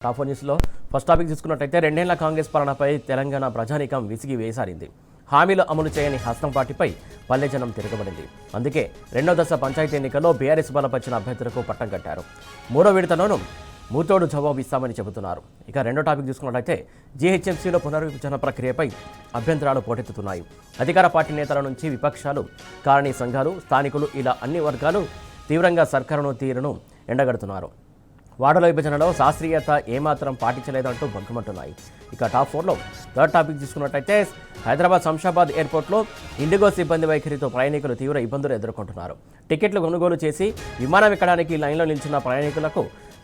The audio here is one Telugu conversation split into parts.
టాప్ న్యూస్లో ఫస్ట్ టాపిక్ తీసుకున్నట్టయితే రెండేళ్ల కాంగ్రెస్ పాలనపై తెలంగాణ ప్రజానీకం విసిగి వేసారింది. హామీలు అమలు చేయని హస్తం పార్టీపై పల్లె జనం తిరగబడింది. అందుకే రెండో దశ పంచాయతీ ఎన్నికల్లో బీఆర్ఎస్ బలపరిచిన అభ్యర్థులకు పట్టం కట్టారు. మూడో విడతలోనూ మూతోడు జవాబు ఇస్తామని చెబుతున్నారు. ఇక రెండో టాపిక్ తీసుకున్నట్లయితే జీహెచ్ఎంసీలో పునర్విభజన ప్రక్రియపై అభ్యంతరాలు పోటెత్తుతున్నాయి. అధికార పార్టీ నేతల నుంచి విపక్షాలు, కాలనీ సంఘాలు, స్థానికులు ఇలా అన్ని వర్గాలు తీవ్రంగా సర్కారును తీరును ఎండగడుతున్నారు. వార్డుల విభజనలో శాస్త్రీయత ఏమాత్రం పాటించలేదంటూ బగ్గుమంటున్నాయి. ఇక టాప్ 4లో థర్డ్ టాపిక్ తీసుకున్నట్టయితే హైదరాబాద్ శంషాబాద్ ఎయిర్పోర్ట్లో ఇండిగో సిబ్బంది వైఖరితో ప్రయాణికులు తీవ్ర ఇబ్బందులు ఎదుర్కొంటున్నారు. టికెట్లు కొనుగోలు చేసి విమానం ఎక్కడానికి లైన్లో నిలిచిన ప్రయాణికులకు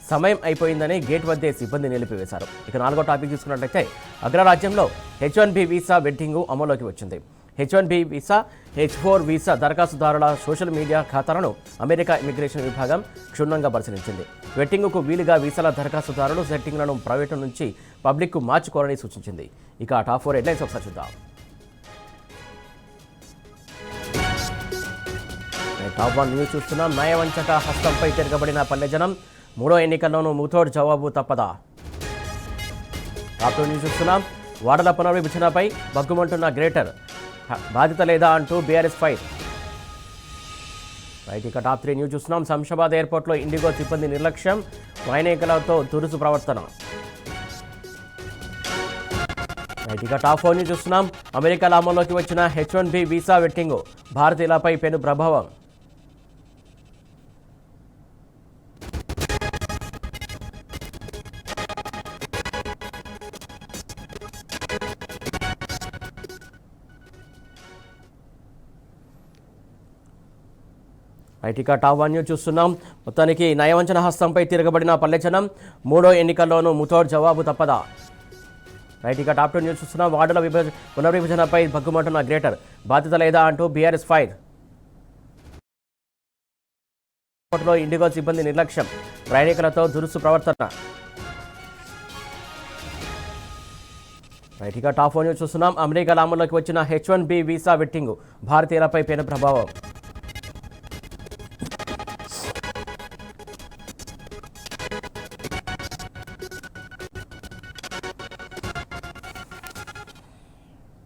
సమయం అయిపోయిందని గేట్ వద్దే సిబ్బంది నిలిపివేశారు. ఇక నాలుగో టాపిక్ తీసుకున్నట్లయితే అగ్రరాజ్యంలో H1B వీసా వెడ్డింగ్ అమల్లోకి వచ్చింది. H1B వీసా, H4 వీసా దరఖాస్తుదారుల సోషల్ మీడియా ఖాతాలను అమెరికా ఇమిగ్రేషన్ విభాగం క్షుణ్ణంగా పరిశీలించింది. వెట్టింగుకు వీలుగా వీసాల దరఖాస్తుదారులు సెట్టింగ్లను ప్రైవేటు నుంచి పబ్లిక్కు మార్చుకోవాలని సూచించింది. ఇక టాప్ 4 హెడ్లైన్స్ ఒకసారి చూద్దాం. టాప్ 1 న్యూస్ చూస్తున్నాం. న్యాయవంచక హస్తంపై తిరగబడిన పల్లె జనం, మూడో ఎన్నికల్లోనూ ముతోడ్ జవాబు తప్పదా? టాప్ 2 న్యూస్ చూస్తున్నాం. వార్డుల పునర్విభజనపై బగ్గుమంటున్న గ్రేటర్, బాధ్యత లేదా అంటూ బీఆర్ఎస్ ఫైట్. రైట్. ఇక టాప్ 3 న్యూస్ చూస్తున్నాం. శంషాబాద్ ఎయిర్పోర్ట్లో ఇండిగో సిబ్బంది నిర్లక్ష్యం, ప్రయాణికులతో దురుసు ప్రవర్తన. రైట్. ఇక టాప్ 4 న్యూస్ చూస్తున్నాం. అమెరికాలో అమల్లోకి వచ్చిన H1B వీసా వెట్టింగ్, భారతీయులపై పెను ప్రభావం. రైట్. ఇక టాప్ 1 న్యూస్ చూస్తున్నాం. మొత్తానికి నయవంచన హస్తంపై తిరగబడిన పల్లెజనం, మూడో ఎన్నికల్లోనూ ముతోడ్ జవాబు తప్పదా? రైట్. ఇక టాప్ 2 న్యూస్ చూస్తున్నాం. వార్డుల పునర్విభజనపై బగ్గుమంటున్న గ్రేటర్, బాధ్యత లేదా అంటూ బీఆర్ఎస్ ఫైర్. ఇండిగో సిబ్బంది నిర్లక్ష్యం, ప్రయాణికులతో దురుసు ప్రవర్తన. రైట్. ఇక టాప్ 4 న్యూస్ చూస్తున్నాం. అమెరికాలో అమల్లోకి వచ్చిన H1B వీసా వెట్టింగ్, భారతీయులపై పెను ప్రభావం.